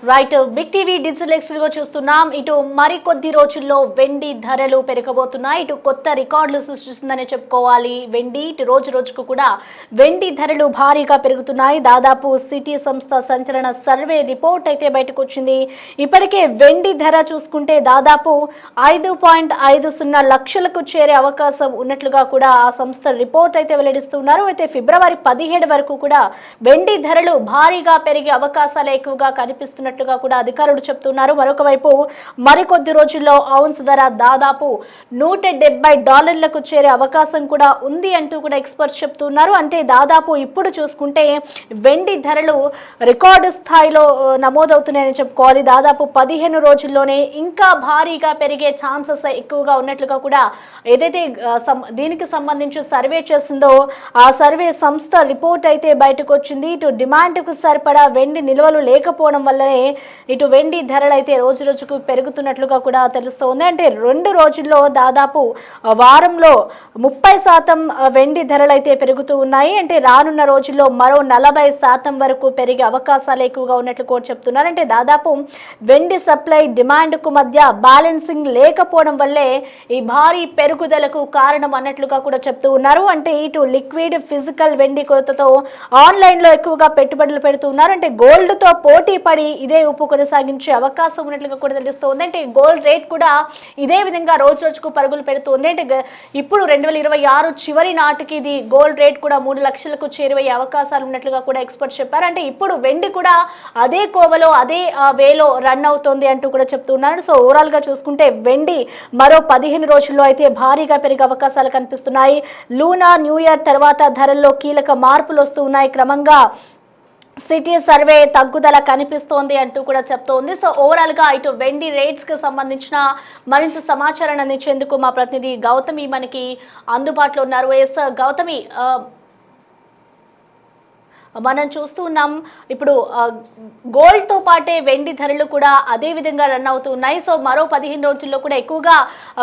Right big TV digital ఎక్స్లో చూస్తున్నాం. ఇటు మరికొద్ది రోజుల్లో వెండి ధరలు పెరగబోతున్నాయి. ఇటు కొత్త రికార్డులు సృష్టిస్తుందని చెప్పుకోవాలి వెండి. ఇటు రోజు రోజుకు కూడా వెండి ధరలు భారీగా పెరుగుతున్నాయి. దాదాపు సిటీ సంస్థ సంచలన సర్వే రిపోర్ట్ అయితే బయటకు వచ్చింది. ఇప్పటికే వెండి ధర చూసుకుంటే దాదాపు 5.50 లక్షలకు చేరే అవకాశం ఉన్నట్లుగా కూడా ఆ సంస్థ రిపోర్ట్ అయితే వెల్లడిస్తున్నారు. అయితే ఫిబ్రవరి 17 వరకు కూడా వెండి ధరలు భారీగా పెరిగే అవకాశాలు ఎక్కువగా కనిపిస్తున్నట్లుగా కూడా అధికారులు చెప్తున్నారు. మరొక వైపు మరికొద్ది రోజుల్లో ఔన్స్ ధర దాదాపు $170లకు చేరే అవకాశం కూడా ఉంది అంటూ కూడా ఎక్స్పర్ట్స్ చెప్తున్నారు. అంటే దాదాపు ఇప్పుడు చూసుకుంటే వెండి ధరలు రికార్డు స్థాయిలో నమోదవుతున్నాయని చెప్పుకోవాలి. దాదాపు 15 రోజుల్లోనే ఇంకా భారీగా పెరిగే ఛాన్సెస్ ఎక్కువగా ఉన్నట్లుగా కూడా ఏదైతే దీనికి సంబంధించి సర్వే చేసిందో ఆ సర్వే సంస్థ రిపోర్ట్ అయితే బయటకు వచ్చింది. ఇటు డిమాండ్కు సరిపడా వెండి నిల్వలు లేకపోవడం వల్లనే ఇటు వెండి ధరలు అయితే రోజు రోజుకు పెరుగుతున్నట్లుగా కూడా తెలుస్తోంది. అంటే 2 రోజుల్లో దాదాపు వారంలో 30% వెండి ధరలు అయితే పెరుగుతూ ఉన్నాయి. అంటే రానున్న రోజుల్లో మరో 40% వరకు పెరిగే అవకాశాలు ఎక్కువగా ఉన్నట్లు కూడా చెప్తున్నారు. అంటే దాదాపు వెండి సప్లై డిమాండ్కు మధ్య బ్యాలెన్సింగ్ లేకపోవడం వల్లే ఈ భారీ పెరుగుదలకు కారణం అన్నట్లుగా కూడా చెప్తూ ఉన్నారు. అంటే ఇటు లిక్విడ్ ఫిజికల్ వెండి కొరతతో ఆన్లైన్లో ఎక్కువగా పెట్టుబడులు పెడుతున్నారు. అంటే గోల్డ్తో పోటీ పడి ఇదే ఉప్పు కొనసాగించే అవకాశం ఉన్నట్లుగా కూడా తెలుస్తుంది. అంటే గోల్డ్ రేట్ కూడా ఇదే విధంగా రోజు రోజుకు పరుగులు పెడుతుంది. అంటే ఇప్పుడు 2026 చివరి నాటికి ఇది గోల్డ్ రేట్ కూడా 3 లక్షలకు చేరువయ్యే అవకాశాలు ఉన్నట్లుగా కూడా ఎక్స్పర్ట్స్ చెప్పారు. అంటే ఇప్పుడు వెండి కూడా అదే కోవలో అదే వేలో రన్ అవుతోంది అంటూ కూడా చెప్తున్నారు. సో ఓవరాల్ గా చూసుకుంటే వెండి మరో 15 రోజుల్లో అయితే భారీగా పెరిగే అవకాశాలు కనిపిస్తున్నాయి. లూనా న్యూ ఇయర్ తర్వాత ధరల్లో కీలక మార్పులు వస్తూ ఉన్నాయి. క్రమంగా సిటీ సర్వే తగ్గుదల కనిపిస్తోంది అంటూ కూడా చెప్తోంది. సో ఓవరాల్ గా ఇటు వెండి రేట్స్ కి సంబంధించిన మరింత సమాచారాన్ని అందించేందుకు మా ప్రతినిధి గౌతమి మనకి అందుబాటులో ఉన్నారు. ఎస్ గౌతమి, మనం చూస్తూ ఉన్నాం ఇప్పుడు గోల్డ్తో పాటే వెండి ధరలు కూడా అదే విధంగా రన్ అవుతూ ఉన్నాయి. సో మరో 15 రోజుల్లో కూడా ఎక్కువగా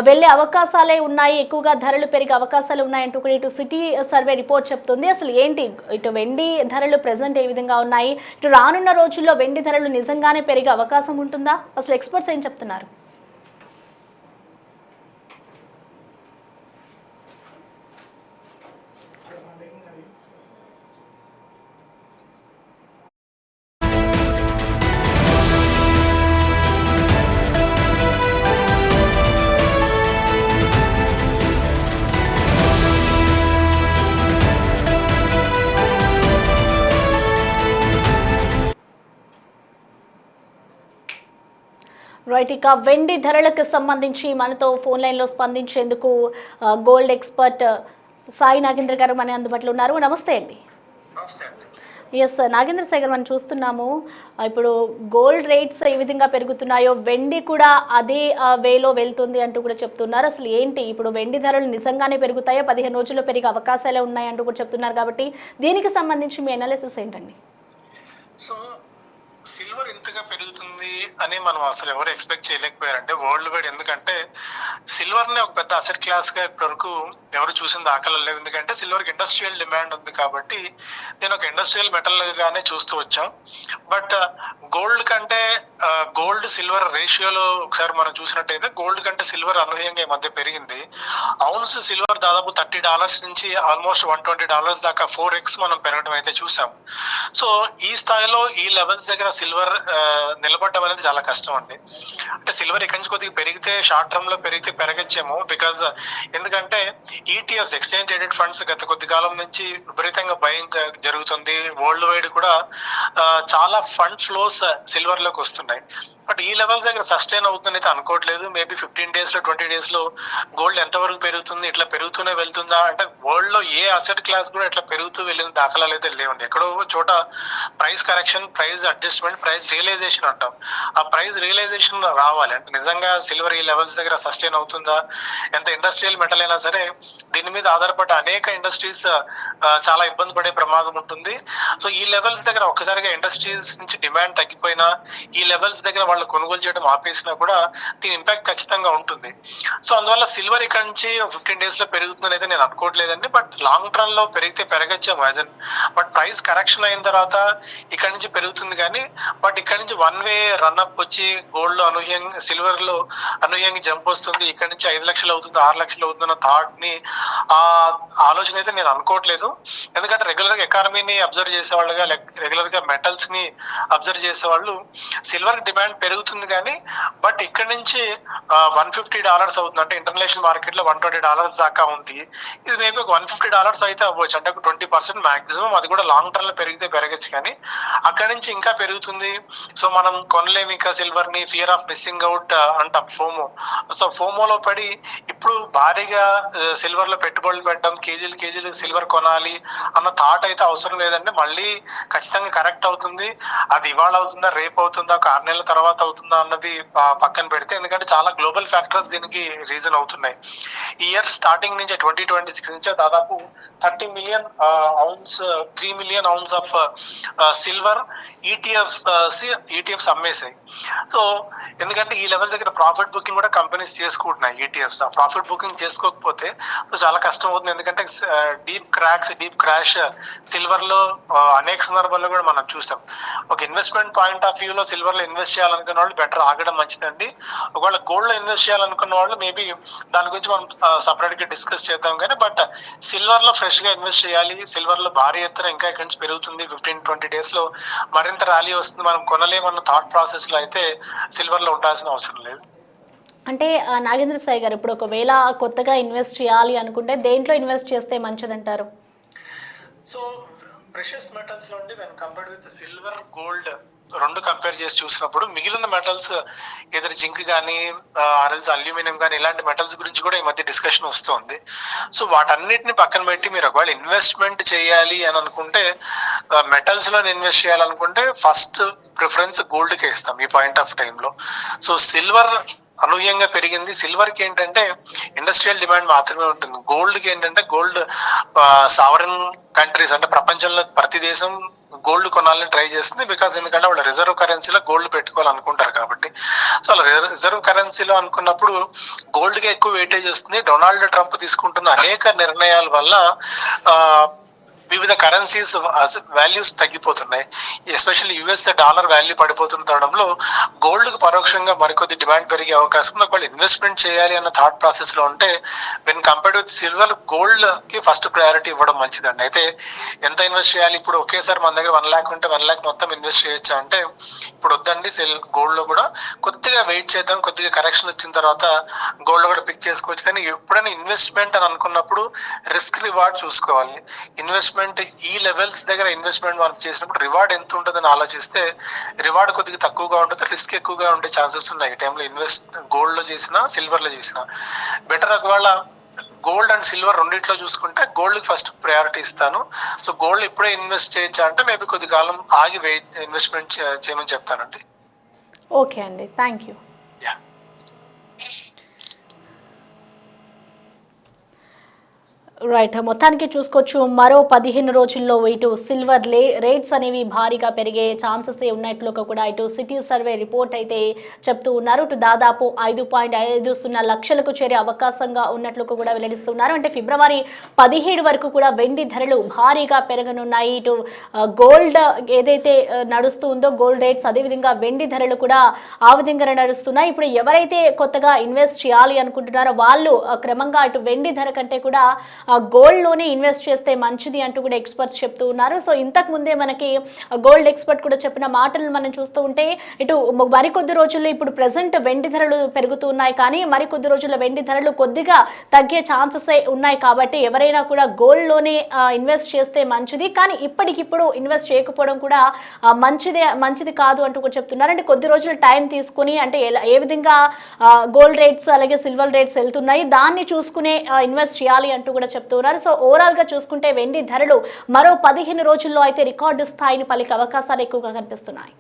వెళ్ళే అవకాశాలే ఉన్నాయి, ఎక్కువగా ధరలు పెరిగే అవకాశాలు ఉన్నాయంటూ కూడా ఇటు సిటీ సర్వే రిపోర్ట్ చెప్తుంది. అసలు ఏంటి ఇటు వెండి ధరలు ప్రెసెంట్ ఏ విధంగా ఉన్నాయి, ఇటు రానున్న రోజుల్లో వెండి ధరలు నిజంగానే పెరిగే అవకాశం ఉంటుందా, అసలు ఎక్స్పర్ట్స్ ఏం చెప్తున్నారు? రైట్, ఇక వెండి ధరలకు సంబంధించి మనతో ఫోన్ లైన్లో స్పందించేందుకు గోల్డ్ ఎక్స్పర్ట్ సాయి నాగేంద్ర గారు మన అందుబాటులో ఉన్నారు. నమస్తే అండి. ఎస్ నాగేంద్ర సాగర్, మనం చూస్తున్నాము ఇప్పుడు గోల్డ్ రేట్స్ ఏ విధంగా పెరుగుతున్నాయో వెండి కూడా అదే వేలో వెళ్తుంది అంటూ కూడా చెప్తున్నారు. అసలు ఏంటి ఇప్పుడు వెండి ధరలు నిజంగానే పెరుగుతాయో 15 రోజుల్లో పెరిగే అవకాశాలే ఉన్నాయి అంటూ కూడా చెప్తున్నారు. కాబట్టి దీనికి సంబంధించి మీ అనాలిసిస్ ఏంటండి? సో సిల్వర్ ఇంతగా పెరుగుతుంది అని మనం అసలు ఎవరు ఎక్స్పెక్ట్ చేయలేకపోయారంటే వరల్డ్ వైడ్. ఎందుకంటే సిల్వర్ ని ఒక పెద్ద అసెట్ క్లాస్ గా ఇప్పటివరకు ఎవరు చూసిన దాఖలు లేవు. ఎందుకంటే సిల్వర్ కి ఇండస్ట్రియల్ డిమాండ్ ఉంది కాబట్టి నేను ఒక ఇండస్ట్రియల్ మెటల్ గానే చూస్తూ వచ్చాం. బట్ గోల్డ్ కంటే గోల్డ్ సిల్వర్ రేషియోలో ఒకసారి మనం చూసినట్టయితే గోల్డ్ కంటే సిల్వర్ అనూహ్యంగా ఈ మధ్య పెరిగింది. ఔన్స్ సిల్వర్ దాదాపు $30 నుంచి ఆల్మోస్ట్ $120 దాకా 4x మనం పెరగడం అయితే చూసాం. సో ఈ స్థాయిలో ఈ లెవెల్స్ దగ్గర సిల్వర్ నిలబడడం అనేది చాలా కష్టం అండి. అంటే సిల్వర్ ఇక్కడి నుంచి కొద్దిగా పెరిగితే షార్ట్ టర్మ్ లో పెరిగితే పెరగచ్చేమో. బికాజ్ ఎందుకంటే ఈటీఎఫ్స్ ఎక్స్చేంజ్ ట్రేడెడ్ ఫండ్స్ గత కొద్ది కాలం నుంచి విపరీతంగా బయింగ్ జరుగుతుంది. వరల్డ్ వైడ్ కూడా చాలా ఫండ్ ఫ్లోస్ సిల్వర్ లోకి వస్తున్నాయి. బట్ ఈ లెవెల్స్ దగ్గర సస్టైన్ అవుతుంది అయితే అనుకోవట్లేదు. మేబీ 15 days లో 20 days లో గోల్డ్ ఎంతవరకు పెరుగుతుంది, ఇట్లా పెరుగుతూనే వెళ్తుందా అంటే వరల్డ్ లో ఏ అసెట్ క్లాస్ కూడా ఇట్లా పెరుగుతూ వెళ్ళిన దాఖలాలు అయితే లేవండి. ఎక్కడో చోట price correction, price adjustment, price realisation అంటాం. ఆ ప్రైస్ రియలైజేషన్ రావాలి అంటే నిజంగా సిల్వర్ ఈ లెవెల్స్ దగ్గర సస్టైన్ అవుతుందా. ఎంత ఇండస్ట్రియల్ మెటల్ అయినా సరే దీని మీద ఆధారపడ్డ అనేక ఇండస్ట్రీస్ చాలా ఇబ్బంది పడే ప్రమాదం ఉంటుంది. సో ఈ లెవెల్స్ దగ్గర ఒక్కసారిగా ఇండస్ట్రీస్ నుంచి డిమాండ్ తగ్గిపోయినా ఈ లెవెల్స్ దగ్గర వాళ్ళు కొనుగోలు చేయడం ఆపేసినా కూడా దీని ఇంపాక్ట్ ఖచ్చితంగా ఉంటుంది. సో అందువల్ల సిల్వర్ ఇక్కడ నుంచి 15 days లో పెరుగుతుందని అయితే నేను అనుకోవట్లేదండి. బట్ లాంగ్ టర్మ్ లో పెరిగితే పెరగచ్చేమో బట్ ప్రైస్ కరెక్షన్ అయిన తర్వాత ఇక్కడ నుంచి పెరుగుతుంది కానీ బట్ ఇక్కడ నుంచి వన్ వే రన్అప్ వచ్చి గోల్డ్ లో అనూహ్యంగా సిల్వర్ లో అనూహ్యంగా జంప్ వస్తుంది, ఇక్కడ నుంచి 5 లక్షలు అవుతుంది 6 లక్షలు అవుతుంది అన్న థాట్ ని ఆ ఆలోచన అయితే నేను అనుకోవట్లేదు. ఎందుకంటే రెగ్యులర్ గా ఎకానమీని అబ్జర్వ్ చేసేవాళ్ళుగా రెగ్యులర్ గా మెటల్స్ ని అబ్జర్వ్ చేసేవాళ్ళు సిల్వర్ డిమాండ్ పెరుగుతుంది కానీ బట్ ఇక్కడ నుంచి $150 అవుతుంది, అంటే ఇంటర్నేషనల్ మార్కెట్ లో $120 దాకా ఉంది. ఇది మేబీ ఒక $150 అయితే అవ్వచ్చు, అంటే ఒక 20% మాక్సిమం. అది కూడా లాంగ్ టర్మ్ లో పెరిగితే పెరగచ్చు కానీ అక్కడి నుంచి ఇంకా పెరుగుతుంది. సో మనం కొనలేము ఇంకా సిల్వర్ ని, ఫియర్ ఆఫ్ మిస్సింగ్ అవుట్ అంటాం, ఫోమో. సో ఫోమోలో పడి ఇప్పుడు భారీగా సిల్వర్ లో పెట్టుబడులు పెట్టడం, కేజీలు సిల్వర్ కొనాలి అన్న థాట్ అయితే అవసరం లేదండి. మళ్ళీ ఖచ్చితంగా కరెక్ట్ అవుతుంది. అది ఇవాళ అవుతుందా, రేపు అవుతుందా, ఒక 6 నెలల తర్వాత అవుతుందా అన్నది పక్కన పెడితే, ఎందుకంటే చాలా గ్లోబల్ ఫ్యాక్టర్స్ దీనికి రీజన్ అవుతున్నాయి. ఈ ఇయర్ స్టార్టింగ్ నుంచి 2026 నుంచి దాదాపు 3 million ounce of silver ETFs అమ్మేసాయి. సో ఎందుకంటే ఈ లెవెల్ దగ్గర ప్రాఫిట్ బుకింగ్ కూడా కంపెనీస్ చేసుకుంటున్నాయి ఈటీఎఫ్స్. ఆ ప్రాఫిట్ బుకింగ్ చేసుకోకపోతే సో చాలా కష్టం అవుతుంది. ఎందుకంటే డీప్ క్రాష్ సిల్వర్ లో అనేక సందర్భాల్లో కూడా మనం చూసాం. ఒక ఇన్వెస్ట్మెంట్ పాయింట్ ఆఫ్ వ్యూ లో సిల్వర్ లో ఇన్వెస్ట్ చేయాలనుకున్న వాళ్ళు బెటర్ ఆగడం మంచిదండి. ఒకవేళ గోల్డ్ లో ఇన్వెస్ట్ చేయాలనుకున్న వాళ్ళు మేబీ దాని గురించి మనం సపరేట్ గా డిస్కస్ చేద్దాం కానీ బట్ సిల్వర్ లో ఫ్రెష్ గా ఇన్వెస్ట్ చేయాలి. సిల్వర్ లో భారీ ఎత్తున ఇంకా ఇక్కడి నుంచి పెరుగుతుంది, 15-20 days లో మరింత ర్యాలీ వస్తుంది, మనం కొనలేమన్న థాట్ ప్రాసెస్ లో అయితే సిల్వర్ లో ఉండాల్సిన అవసరం లేదు. అంటే నాగేంద్ర సాయి గారు, ఇప్పుడు ఒకవేళ కొత్తగా ఇన్వెస్ట్ చేయాలి అనుకుంటే దేంట్లో ఇన్వెస్ట్ చేస్తే మంచిదంటారు? సో ప్రెషియస్ మెటల్స్ లో ఉండి when compared with silver, gold రెండు కంపేర్ చేసి చూసినప్పుడు మిగిలిన మెటల్స్ ఏదైనా జింక్ కానీ ఆర్ఎల్స్ అల్యూమినియం కానీ ఇలాంటి మెటల్స్ గురించి కూడా ఈ మధ్య డిస్కషన్ వస్తుంది. సో వాటన్నిటిని పక్కన పెట్టి మీరు ఒకవేళ ఇన్వెస్ట్మెంట్ చేయాలి అని అనుకుంటే, మెటల్స్ లో ఇన్వెస్ట్ చేయాలనుకుంటే ఫస్ట్ ప్రిఫరెన్స్ గోల్డ్ కే ఇస్తాం ఈ పాయింట్ ఆఫ్ టైంలో. సో సిల్వర్ అనూహ్యంగా పెరిగింది. సిల్వర్ కి ఏంటంటే ఇండస్ట్రియల్ డిమాండ్ మాత్రమే ఉంటుంది. గోల్డ్ కి ఏంటంటే గోల్డ్ సావరెన్ కంట్రీస్, అంటే ప్రపంచంలో ప్రతి దేశం గోల్డ్ కొనాలని ట్రై చేస్తుంది. బికాస్ ఎందుకంటే వాళ్ళు రిజర్వ్ కరెన్సీలో గోల్డ్ పెట్టుకోవాలనుకుంటారు కాబట్టి. సో అలా రిజర్వ్ కరెన్సీలో అనుకున్నప్పుడు గోల్డ్ కి ఎక్కువ వెయిటేజ్ వస్తుంది. డొనాల్డ్ ట్రంప్ తీసుకుంటున్న అనేక నిర్ణయాల వల్ల వివిధ కరెన్సీస్ వాల్యూస్ తగ్గిపోతున్నాయి. ఎస్పెషల్లీ యుఎస్ డాలర్ వాల్యూ పడిపోతున్న తరుణంలో గోల్డ్ కు పరోక్షంగా మరికొద్ది డిమాండ్ పెరిగే అవకాశం ఉంది. ఒకవేళ ఇన్వెస్ట్మెంట్ చేయాలి అన్న థాట్ ప్రాసెస్ లో ఉంటే when compared with silver, gold కి ఫస్ట్ ప్రయారిటీ ఇవ్వడం మంచిదండి. అయితే ఎంత ఇన్వెస్ట్ చేయాలి? ఇప్పుడు ఒకేసారి మన దగ్గర 1 lakh ఉంటే 1 lakh మొత్తం ఇన్వెస్ట్ చేయొచ్చా అంటే ఇప్పుడు వద్దండి. గోల్డ్ లో కూడా కొద్దిగా వెయిట్ చేద్దాం, కొద్దిగా కరెక్షన్ వచ్చిన తర్వాత గోల్డ్ లో కూడా పిక్ చేసుకోవచ్చు. కానీ ఎప్పుడైనా ఇన్వెస్ట్మెంట్ అని అనుకున్నప్పుడు రిస్క్ రివార్డ్ చూసుకోవాలి. ఇన్వెస్ట్మెంట్ ఈ లెవెల్స్ దగ్గర ఇన్వెస్ట్మెంట్ మనం చేసినప్పుడు రివార్డ్ ఎంత ఉంటుందని ఆలోచిస్తే రివార్డ్ కొద్దిగా తక్కువగా ఉంటుంది, రిస్క్ ఎక్కువగా ఉండే ఛాన్సెస్ ఉన్నాయి. ఈ టైంలో గోల్డ్ లో చేసినా సిల్వర్ లో చేసినా బెటర్. ఒకవేళ గోల్డ్ అండ్ సిల్వర్ రెండిట్లో చూసుకుంటే గోల్డ్ కి ఫస్ట్ ప్రయారిటీ ఇస్తాను. సో గోల్డ్ ఇప్పుడే ఇన్వెస్ట్ చేయొచ్చా అంటే మేబీ కొద్ది కాలం ఆగి ఇన్వెస్ట్మెంట్ చేయమని చెప్తానండి. ఓకే అండి, థ్యాంక్ యూ. రైట్, మొత్తానికి చూసుకోవచ్చు మరో 15 రోజుల్లో ఇటు సిల్వర్ రేట్స్ అనేవి భారీగా పెరిగే ఛాన్సెస్ ఉన్నట్లు కూడా ఇటు సిటీ సర్వే రిపోర్ట్ అయితే చెప్తూ ఉన్నారు. ఇటు దాదాపు 5.50 లక్షలకు చేరే అవకాశంగా ఉన్నట్లు కూడా వెల్లడిస్తున్నారు. అంటే ఫిబ్రవరి 17 వరకు కూడా వెండి ధరలు భారీగా పెరగనున్నాయి. ఇటు గోల్డ్ ఏదైతే నడుస్తూ ఉందో గోల్డ్ రేట్స్, అదేవిధంగా వెండి ధరలు కూడా ఆ విధంగా నడుస్తున్నాయి. ఇప్పుడు ఎవరైతే కొత్తగా ఇన్వెస్ట్ చేయాలి అనుకుంటున్నారో వాళ్ళు క్రమంగా ఇటు వెండి ధర కంటే కూడా గోల్డ్ లోనే ఇన్వెస్ట్ చేస్తే మంచిది అంటూ కూడా ఎక్స్పర్ట్స్ చెప్తూ ఉన్నారు. సో ఇంతకు ముందే మనకి గోల్డ్ ఎక్స్పర్ట్ కూడా చెప్పిన మాటలను మనం చూస్తూ ఉంటే ఇటు మరికొద్ది రోజుల్లో ఇప్పుడు ప్రెసెంట్ వెండి ధరలు పెరుగుతున్నాయి, కానీ మరికొద్ది రోజుల్లో వెండి ధరలు కొద్దిగా తగ్గే ఛాన్సెస్ ఉన్నాయి. కాబట్టి ఎవరైనా కూడా గోల్డ్ లోనే ఇన్వెస్ట్ చేస్తే మంచిది, కానీ ఇప్పటికిప్పుడు ఇన్వెస్ట్ చేయకపోవడం కూడా మంచిది కాదు అంటూ కూడా చెప్తున్నారు. అంటే కొద్ది రోజులు టైం తీసుకుని, అంటే ఏ విధంగా గోల్డ్ రేట్స్ అలాగే సిల్వర్ రేట్స్ వెళ్తున్నాయి దాన్ని చూసుకునే ఇన్వెస్ట్ చేయాలి అంటూ కూడా చెప్తున్నారు. సో ఓవరాల్ గా చూసుకుంటే వెండి ధరలు మరో 15 రోజుల్లో అయితే రికార్డు స్థాయిని పలికే అవకాశాలు ఎక్కువగా కనిపిస్తున్నాయి.